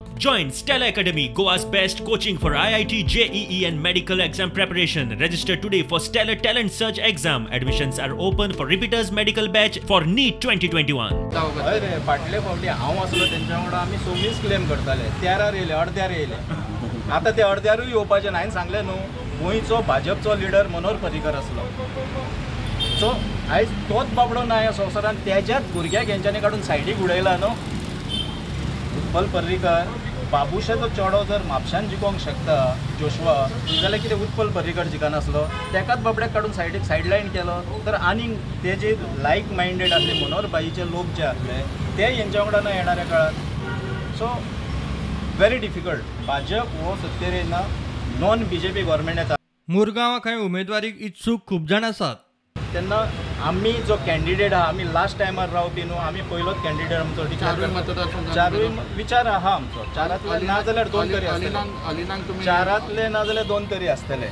Join Stella Academy, Goa's best coaching for IIT, JEE and medical exam preparation. Register today for Stellar Talent Search exam. Admissions are open for repeaters medical batch for NEET 2021. अरे फाटले फावटी हांव आसलो तेंच्या वांगडा आमी 26 claim करताले, 13 येयले, अर्द्यार येयले. आतां ते अर्द्यारूय येवपाचें ना. हांवें सांगलें न्हू, गोंयचो भाजपचो लिडर मनोहर पर्रीकर आसलो. सो आयज तोच बाबडो ना ह्या संवसारांत, तेज्याच भुरग्याक हेंच्यांनी काडून सायडीक उडयला न्हू. उत्पल पर्रीकर बाबुशाचो चेडो जर म्हापशान जिखोंक शकता जोशुआ, जाल्यार कितें उत्पल पर्रीकर जिखनासलो? तेकाच बाबड्याक काडून सायडलायन केलो. तर आनीक तेजे लायक मायंडेड आसले मनोहर भाईचे लोक जे आसले ते हेंच्या वांगडा ना येणाऱ्या काळात. So very difficult. भाजप हो सत्तेर येना, नॉन बीजेपी गव्हर्मेंट येता. मुरगांवां खंय उमेदवारीक इत्सूक खूब जाण आसात. तेन्ना आमी जो कॅन्डिडेट आहा, आमी लास्ट टायमार रावपी न्हू, आमी पयलोच कॅन्डिडेट आमचो चारूय विचार आहा आमचो. चारांतले ना जाल्यार दोन तरी आसतले, चारांतले ना जाल्यार दोन तरी आसतले.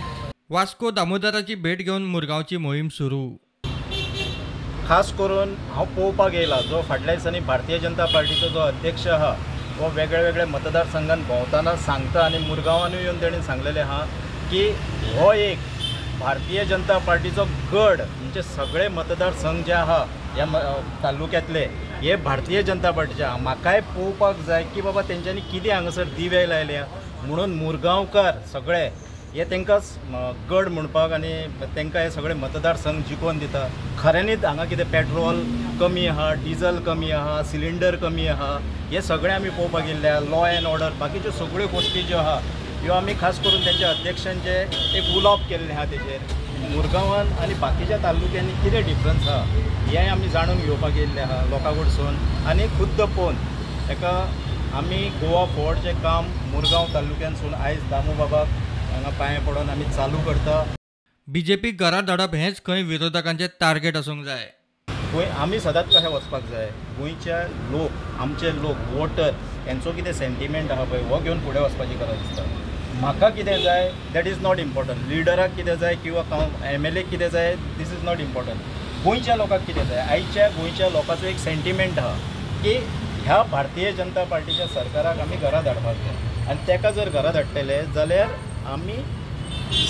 वास्को दामोदराची भेट घेवन मुरगांवची मोहीम सुरू. खास करून हांव पळोवपाक येयला, जो फाटल्या दिसांनी भारतीय जनता पार्टीचो जो अध्यक्ष आहा हो वेगळ्या वेगळ्या मतदारसंघांत भोंवताना सांगता, आनी मुरगांवानूय येवन तेणें सांगलेलें आहा की हो एक भारतीय जनता पार्टीचो गड, म्हणजे सगळे मतदारसंघ जे आहा ह्या तालुक्यांतले हे भारतीय जनता पार्टीचे आहा. म्हाकाय पळोवपाक जाय की बाबा तेंच्यांनी कितें हांगासर दिवे लायल्या म्हणून मुरगांवकार सगळे हे तांकांच गड म्हणपाक आनी तांकां हे सगळे मतदारसंघ जिखोवन दिता. खऱ्यांनीच हांगा कितें पेट्रोल कमी आहा, डिझल कमी आहा, सिलिंडर कमी आहा, हे सगळें आमी पळोवपाक गेल्ले. लॉ एंड ऑर्डर बाकीच्यो सगळ्यो गोश्टी ज्यो आहा ह्यो आमी खास करून तेंच्या अध्यक्षांचे एक उलोवप केल्लें आहा तेजेर. मुरगांवान आनी बाकीच्या तालुक्यांनी कितें डिफरन्स आहा हें आमी जाणून घेवपाक येयल्लें आहा लोकां कडसून. आनी खुद्द पळोवन ताका आमी गोवा फोर्टचें काम मुरगांव तालुक्यांतसून आयज दामू बाबाक हांगा पांय पडोवन आमी चालू करता. बीजेपी घरा धाडप हेंच खंय विरोधकांचें टार्गेट आसूंक जाय. गोंय आमी सदांच कशें वचपाक जाय, गोंयच्या लोक, आमचे लोक, वोटर हेंचो कितें सेंटिमेंट आहा पळय हो घेवन फुडें वचपाची गरज दिसता. म्हाका कितें जाय दॅट इज नॉट इम्पॉर्टंट, लिडराक कितें जाय किंवा MLA कितें जाय दीस इज नॉट इम्पॉर्टंट. गोंयच्या लोकांक कितें जाय, आयच्या गोंयच्या लोकांचो एक सेंटिमेंट आहा की ह्या भारतीय जनता पार्टीच्या सरकाराक आमी घरा धाडपाक जाय, आनी तेका जर घरा धाडटले जाल्यार आमी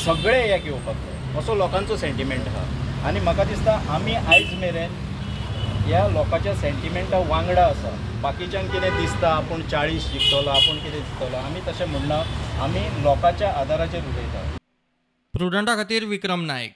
सगळे एक येवपाक जाय असो लोकांचो सेंटिमेंट आहा. आनी म्हाका दिसता आमी आयज मेरेन ह्या लोकांच्या सेंटिमेंटा वांगडा आसा. बाकीच्यांक कितें दिसता आपूण 40 जिखतलो, आपूण कितें जिखतलो, आमी तशें म्हणना. आमी लोकांच्या आदाराचेर उलयता. प्रुडंटा खातीर विक्रम नायक.